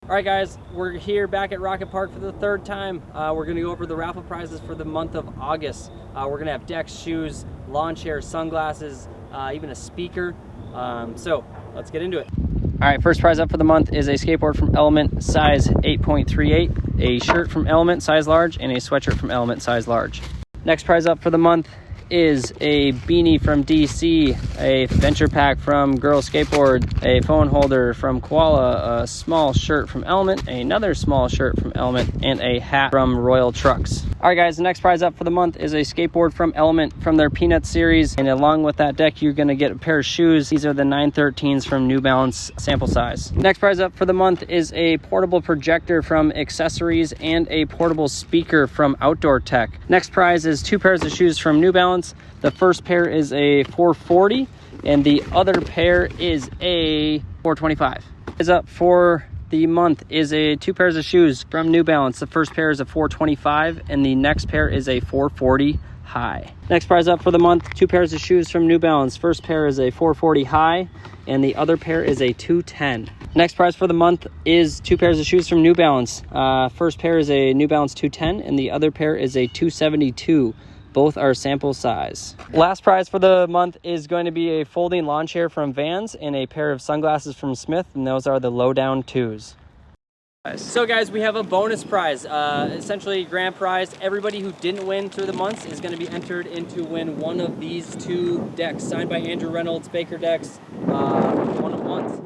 All right, guys, we're here back at Rocket Park for the third time. We're gonna go over the raffle prizes for the month of August. We're gonna have decks, shoes, lawn chairs, sunglasses, even a speaker. So let's get into it. All right, first prize up for the month is a skateboard from Element, size 8.38, a shirt from Element, size large, and a sweatshirt from Element, size large. Next prize up for the month is a beanie from DC, a venture pack from Girl Skateboard, a phone holder from Koala, a small shirt from Element, another small shirt from Element, and a hat from Royal Trucks. All right, guys, the next prize up for the month is a skateboard from Element from their Peanuts series, and along with that deck, you're gonna get a pair of shoes. These are the 913s from New Balance sample size. Next prize up for the month is a portable projector from Accessories and a portable speaker from Outdoor Tech. Next prize is 2 pairs of shoes from New Balance. The first pair is a 440 and the other pair is a 425. Is up for the month is a 2 pairs of shoes from New Balance. The first pair is a 425 and the next pair is a 440 high. Next prize up for the month, 2 pairs of shoes from New Balance. First pair is a 440 high and the other pair is a 210. Next prize for the month is 2 pairs of shoes from New Balance. First pair is a New Balance 210 and the other pair is a 272. Both are sample size. Last prize for the month is going to be a folding lawn chair from Vans and a pair of sunglasses from Smith, and those are the Lowdown 2s. So guys, we have a bonus prize, essentially grand prize. Everybody who didn't win through the months is gonna be entered into win one of these 2 decks signed by Andrew Reynolds, Baker decks, one of ones.